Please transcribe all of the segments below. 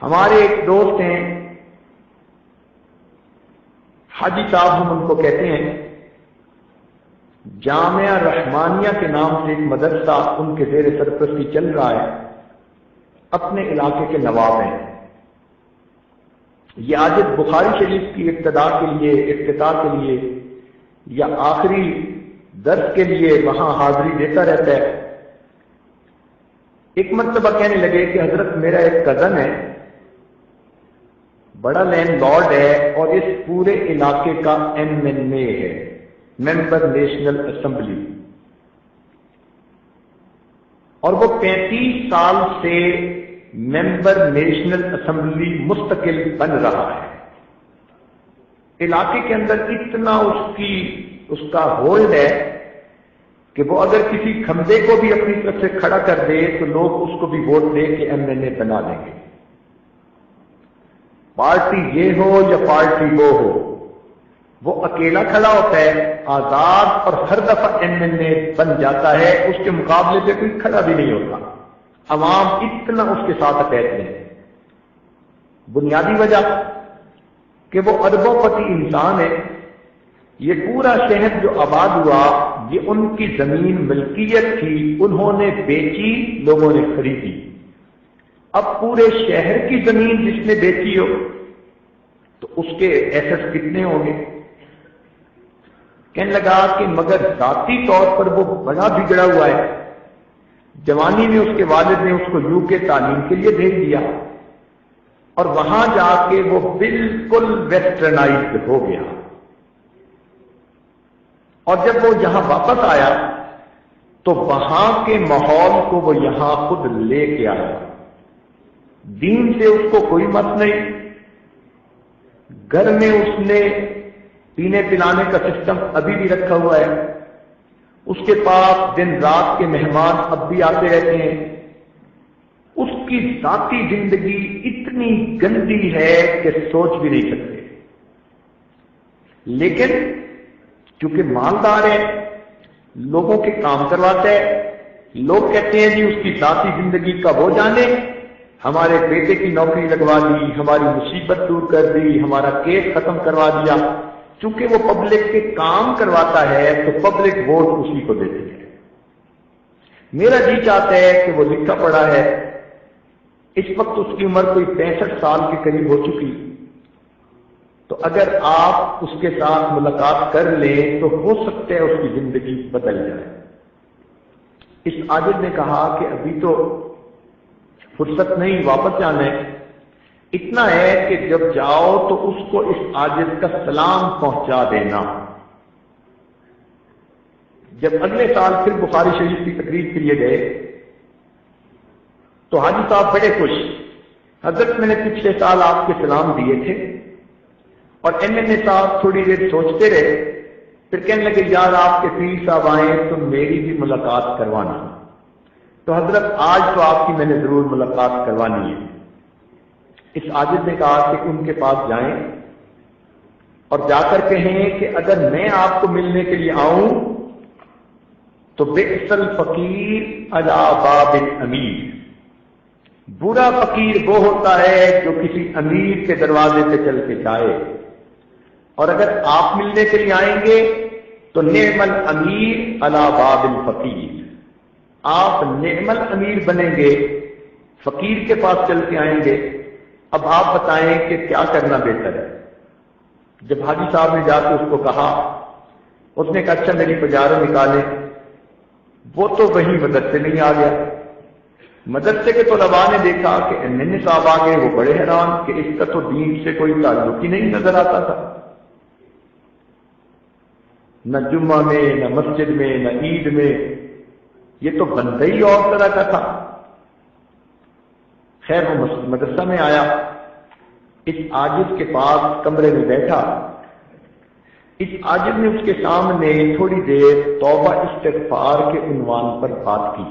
ہمارے ایک دوست ہیں حاجی صاحب، ہم ان کو کہتے ہیں، جامعہ رحمانیہ کے نام سے ایک مدرسہ ان کے زیر سرپرستی چل رہا ہے، اپنے علاقے کے نواب ہیں۔ یہ عاجز بخاری شریف کی افتتاح کے لیے یا آخری درس کے لیے وہاں حاضری دیتا رہتا ہے۔ ایک مرتبہ کہنے لگے کہ حضرت میرا ایک کزن ہے، بڑا لینڈ لارڈ ہے اور اس پورے علاقے کا MNA ہے، ممبر نیشنل اسمبلی، اور وہ 35 سال سے ممبر نیشنل اسمبلی مستقل بن رہا ہے۔ علاقے کے اندر اتنا اس کا ہولڈ ہے کہ وہ اگر کسی کھمبے کو بھی اپنی طرف سے کھڑا کر دے تو لوگ اس کو بھی ووٹ دے کے MNA بنا دیں گے، پارٹی یہ ہو یا پارٹی وہ ہو۔ وہ اکیلا کھڑا ہوتا ہے، آزاد، اور ہر دفعہ MNA بن جاتا ہے، اس کے مقابلے پہ کوئی کھڑا بھی نہیں ہوتا۔ عوام اتنا اس کے ساتھ اٹیچ ہے۔ بنیادی وجہ کہ وہ اربوں پتی انسان ہے۔ یہ پورا شہر جو آباد ہوا یہ ان کی زمین ملکیت تھی، انہوں نے بیچی، لوگوں نے خریدی۔ اب پورے شہر کی زمین جس نے بیچی ہو تو اس کے ایسٹ کتنے ہوں گے؟ کہنے لگا کہ مگر ذاتی طور پر وہ بڑا بگڑا ہوا ہے۔ جوانی میں اس کے والد نے اس کو UK تعلیم کے لیے بھیج دیا اور وہاں جا کے وہ بالکل ویسٹرنائزڈ ہو گیا، اور جب وہ یہاں واپس آیا تو وہاں کے ماحول کو وہ یہاں خود لے کے آیا۔ دین سے اس کو کوئی مت نہیں، گھر میں اس نے پینے پلانے کا سسٹم ابھی بھی رکھا ہوا ہے، اس کے پاس دن رات کے مہمان اب بھی آتے رہتے ہیں۔ اس کی ذاتی زندگی اتنی گندی ہے کہ سوچ بھی نہیں سکتے، لیکن چونکہ مالدار ہے، لوگوں کے کام کرواتا ہے، لوگ کہتے ہیں جی اس کی ذاتی زندگی کا وہ جانے، ہمارے بیٹے کی نوکری لگوا دی، ہماری مصیبت دور کر دی، ہمارا کیس ختم کروا دیا۔ چونکہ وہ پبلک کے کام کرواتا ہے تو پبلک ووٹ اسی کو دیتی ہے۔ میرا جی چاہتا ہے کہ وہ لکھا پڑھا ہے، اس وقت اس کی عمر کوئی 65 سال کے قریب ہو چکی، تو اگر آپ اس کے ساتھ ملاقات کر لیں تو ہو سکتا ہے اس کی زندگی بدل جائے۔ اس عاجز نے کہا کہ ابھی تو فرصت نہیں، واپس جانا ہے۔ اتنا ہے کہ جب جاؤ تو اس کو اس عاجز کا سلام پہنچا دینا۔ جب اگلے سال پھر بخاری شریف کی تقریر کے لیے گئے تو حاجی صاحب بڑے خوش، حضرت میں نے پچھلے سال آپ کے سلام دیے تھے، اور MNA صاحب تھوڑی دیر سوچتے رہے، پھر کہنے لگے یار آپ کے پیر صاحب آئے تو میری بھی ملاقات کروانا۔ تو حضرت آج تو آپ کی میں نے ضرور ملاقات کروانی ہے۔ اس عاجز نے کہا کہ ان کے پاس جائیں اور جا کر کہیں کہ اگر میں آپ کو ملنے کے لیے آؤں تو بئس الفقیر علی باب الامیر، برا فقیر وہ ہوتا ہے جو کسی امیر کے دروازے پہ چل کے جائے، اور اگر آپ ملنے کے لیے آئیں گے تو نعم الامیر علی باب الفقیر، آپ نعم الامیر بنیں گے، فقیر کے پاس چل کے آئیں گے۔ اب آپ بتائیں کہ کیا کرنا بہتر ہے؟ جب حاجی صاحب نے جا کے اس کو کہا، اس نے کہا اچھا میری پجاروں نکالے۔ وہ تو وہی مدرسے نہیں آ گیا۔ مدرسے کے طلباء نے دیکھا کہ MNA صاحب آ گئے، وہ بڑے حیران کہ اس کا تو دین سے کوئی تعلق ہی نہیں نظر آتا تھا، نہ جمعہ میں، نہ مسجد میں، نہ عید میں، یہ تو بندہ ہی اور طرح کا تھا۔ خیر وہ مدرسہ میں آیا، اس عاجز کے پاس کمرے میں بیٹھا، اس عاجز نے اس کے سامنے تھوڑی دیر توبہ استغفار کے عنوان پر بات کی۔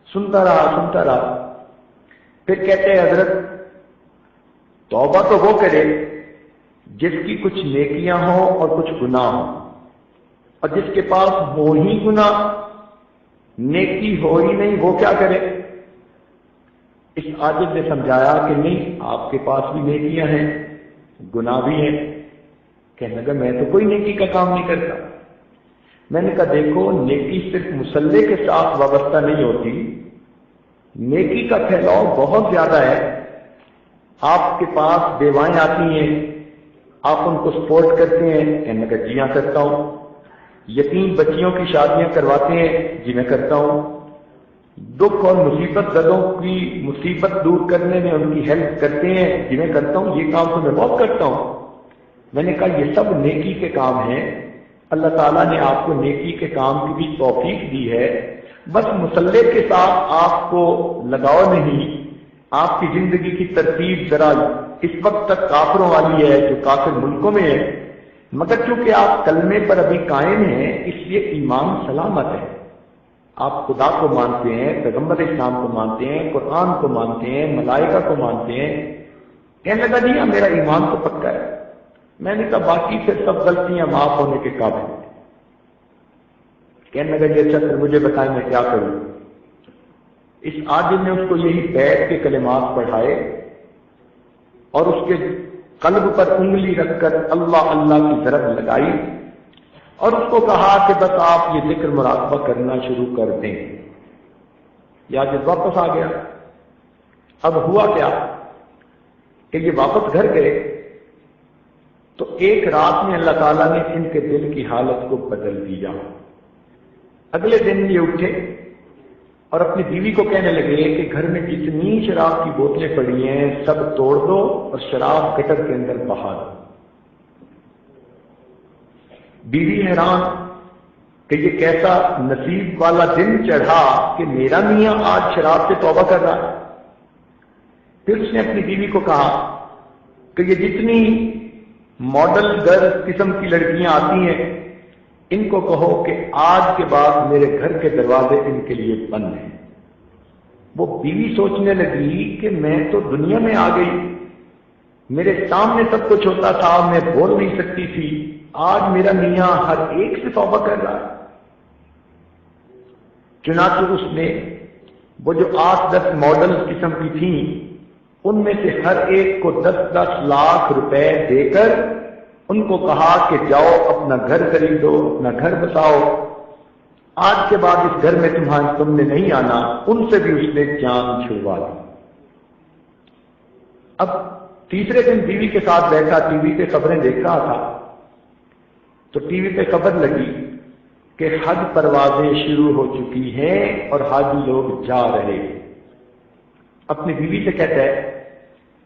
سنتا رہا، پھر کہتے ہیں حضرت توبہ تو وہ کرے جس کی کچھ نیکیاں ہوں اور کچھ گناہ ہوں، اور جس کے پاس ہو ہی گناہ، نیکی ہو ہی نہیں، وہ کیا کرے؟ اس عاجز نے سمجھایا کہ نہیں، آپ کے پاس بھی نیکیاں ہیں، گناہ بھی ہیں۔ کہنے لگا میں تو کوئی نیکی کا کام نہیں کرتا۔ میں نے کہا دیکھو، نیکی صرف مصلے کے ساتھ وابستہ نہیں ہوتی، نیکی کا پھیلاؤ بہت زیادہ ہے۔ آپ کے پاس بیوائیں آتی ہیں، آپ ان کو سپورٹ کرتے ہیں؟ کہنے لگا جی ہاں کرتا ہوں۔ یتیم بچیوں کی شادیاں کرواتے ہیں؟ جی میں کرتا ہوں۔ دکھ اور مصیبت زدوں کی مصیبت دور کرنے میں ان کی ہیلپ کرتے ہیں؟ جی میں کرتا ہوں، یہ کام تو میں بہت کرتا ہوں۔ میں نے کہا یہ سب نیکی کے کام ہیں، اللہ تعالیٰ نے آپ کو نیکی کے کام کی بھی توفیق دی ہے، بس مصلے کے ساتھ آپ کو لگاؤ نہیں۔ آپ کی زندگی کی ترتیب ذرا اس وقت تک کافروں والی ہے، جو کافر ملکوں میں ہے، مگر چونکہ آپ کلمے پر ابھی قائم ہیں اس لیے ایمان سلامت ہے۔ آپ خدا کو مانتے ہیں، پیغمبر اسلام کو مانتے ہیں، قرآن کو مانتے ہیں، ملائکہ کو مانتے ہیں۔ کہنے لگا جی ہاں میرا ایمان تو پکا ہے۔ میں نے کہا باقی پھر سب غلطیاں معاف ہونے کے قابل ہیں۔ کہنے لگا جی اچھا پھر مجھے بتائیں میں کیا کروں۔ اس عاجز نے اس کو یہی بیت کے کلمات پڑھائے اور اس کے قلب پر انگلی رکھ کر اللہ اللہ کی ضرب لگائی اور اس کو کہا کہ بس آپ یہ ذکر مراقبہ کرنا شروع کر دیں۔ یا جب واپس آ گیا، اب ہوا کیا کہ یہ واپس گھر گئے تو ایک رات میں اللہ تعالیٰ نے ان کے دل کی حالت کو بدل دیا۔ اگلے دن یہ اٹھے اور اپنی بیوی کو کہنے لگے کہ گھر میں جتنی شراب کی بوتلیں پڑی ہیں سب توڑ دو اور شراب کٹر کے اندر بہا دو۔ بیوی حیران کہ یہ کیسا نصیب والا دن چڑھا کہ میرا میاں آج شراب سے توبہ کر رہا ہے۔ پھر اس نے اپنی بیوی کو کہا کہ یہ جتنی ماڈل گرل قسم کی لڑکیاں آتی ہیں ان کو کہو کہ آج کے بعد میرے گھر کے دروازے ان کے لیے بند ہیں۔ وہ بیوی سوچنے لگی کہ میں تو دنیا میں آ گئی، میرے سامنے سب کچھ ہوتا تھا، میں بول نہیں سکتی تھی، آج میرا میاں ہر ایک سے توبہ کر رہا ہے۔ چنانچہ اس نے وہ جو 8-10 ماڈل قسم کی تھیں ان میں سے ہر ایک کو 10-10 لاکھ روپے دے کر ان کو کہا کہ جاؤ اپنا گھر خریدو، اپنا گھر بساؤ، آج کے بعد اس گھر میں تم نے نہیں آنا۔ ان سے بھی اس نے جان چھڑوا دی۔ اب تیسرے دن بیوی کے ساتھ بیٹھا ٹی وی پہ خبریں دیکھ رہا تھا تو ٹی وی پہ خبر لگی کہ حج پروازیں شروع ہو چکی ہیں اور حاجی لوگ جا رہے ہیں۔ اپنی بیوی سے کہتا ہے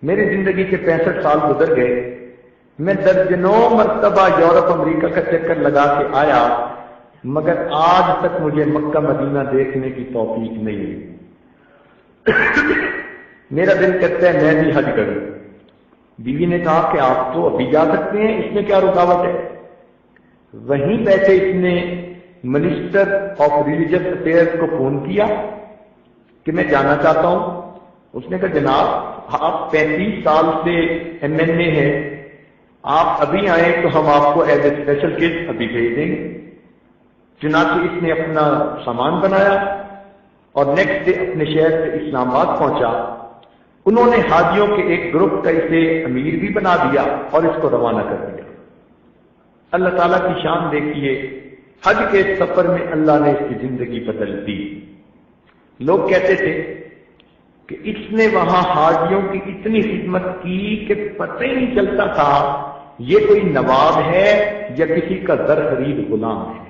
میری زندگی کے 65 سال گزر گئے، میں درجنوں مرتبہ یورپ امریکہ کا چکر لگا کے آیا مگر آج تک مجھے مکہ مدینہ دیکھنے کی توفیق نہیں ہوئی۔ میرا دل کرتا ہے میں بھی حج کروں۔ بیوی نے کہا کہ آپ تو ابھی جا سکتے ہیں، اس میں کیا رکاوٹ ہے؟ وہیں بیٹھے اس نے منسٹر آف ریلیجس افیئرز کو فون کیا کہ میں جانا چاہتا ہوں۔ اس نے کہا جناب آپ 35 سال سے MNA ہیں، آپ ابھی آئیں تو ہم آپ کو ایز اے اسپیشل گیسٹ ابھی بھیج دیں گے۔ چنانچہ اس نے اپنا سامان بنایا اور نیکسٹ ڈے اپنے شہر سے اسلام آباد پہنچا۔ انہوں نے حاجیوں کے ایک گروپ کا اسے امیر بھی بنا دیا اور اس کو روانہ کر دیا۔ اللہ تعالیٰ کی شان دیکھیے، حج کے سفر میں اللہ نے اس کی زندگی بدل دی۔ لوگ کہتے تھے کہ اس نے وہاں حاجیوں کی اتنی خدمت کی کہ پتہ ہی نہیں چلتا تھا یہ کوئی نواب ہے یا کسی کا زر خرید غلام ہے۔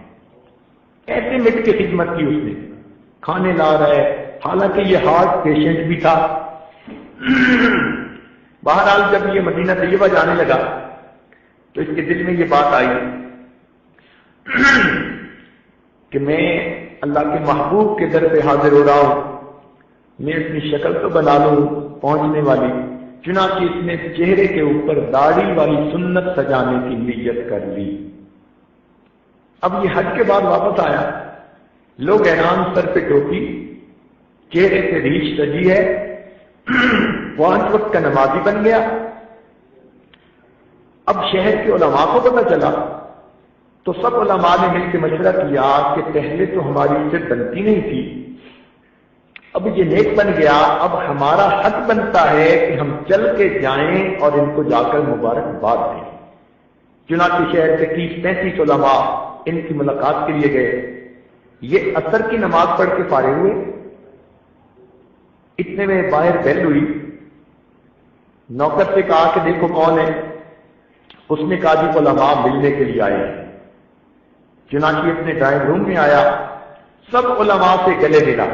ایسے مٹ کے خدمت کی اس نے، کھانے لا رہا ہے، حالانکہ یہ ہارٹ پیشنٹ بھی تھا۔ بہرحال جب یہ مدینہ طیبہ جانے لگا تو اس کے دل میں یہ بات آئی کہ میں اللہ کے محبوب کے در پہ حاضر ہو رہا ہوں، میں اپنی شکل تو بنا لوں پہنچنے والی۔ چنانچہ اس نے چہرے کے اوپر داڑھی والی سنت سجانے کی نیت کر لی۔ اب یہ حج کے بعد واپس آیا، لوگ حیران، سر پہ ٹوپی، چہرے پہ ریچھ سجی ہے، 5 وقت کا نمازی بن گیا۔ اب شہر کے علماء کو پتہ چلا تو سب علماء نے مل کے مشورہ کیا کہ پہلے تو ہماری عزت بنتی نہیں تھی، اب یہ نیک بن گیا، اب ہمارا حق بنتا ہے کہ ہم چل کے جائیں اور ان کو جا کر مبارکباد دیں۔ چنانچہ شہر کے 30-35 علماء ان کی ملاقات کے لیے گئے۔ یہ عصر کی نماز پڑھ کے فارغ ہوئے، اتنے میں باہر بیل ہوئی۔ نوکر سے کہا کہ دیکھو کون ہے؟ اس نے کہا جی علماء ملنے کے لیے آئے ہیں۔ چنانچہ اپنے ڈرائنگ روم میں آیا، سب علماء سے گلے ملا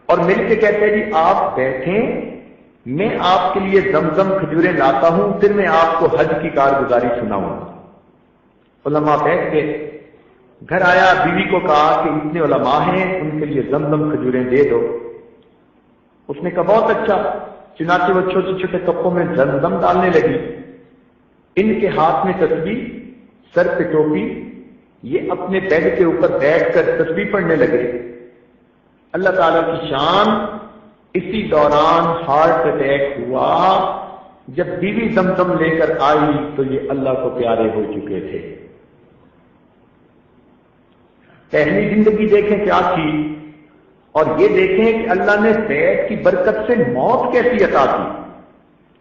اور مل کے کہتے ہیں جی آپ بیٹھیں، میں آپ کے لیے زمزم کھجوریں لاتا ہوں، پھر میں آپ کو حج کی کارگزاری سناؤں گا۔ علماء بیٹھ کے گھر آیا، بیوی کو کہا کہ اتنے علماء ہیں، ان کے لیے زمزم کھجوریں دے دو۔ اس نے کہا بہت اچھا۔ چنانچہ وہ چھوٹے چھوٹے کپوں میں زمزم ڈالنے لگی، ان کے ہاتھ میں تسبیح، سر پہ ٹوپی، یہ اپنے بیڈ کے اوپر بیٹھ کر تسبیح پڑھنے لگے۔ اللہ تعالیٰ کی شان، اسی دوران ہارٹ اٹیک ہوا۔ جب بیوی زمزم لے کر آئی تو یہ اللہ کو پیارے ہو چکے تھے۔ پہلی زندگی دیکھیں کیا تھی، اور یہ دیکھیں کہ اللہ نے بیت کی برکت سے موت کیسی عطا کی۔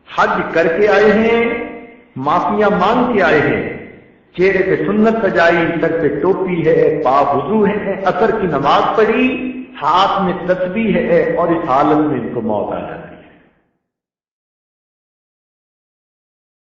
حج کر کے آئے ہیں، معافیاں مانگ کے آئے ہیں، چہرے پہ سنت سجائی، سر پہ ٹوپی ہے، پاک وضو ہے، عصر کی نماز پڑھی، ہاتھ میں تسبیح ہے، اور اس حالت میں ان کو موت آ جاتی۔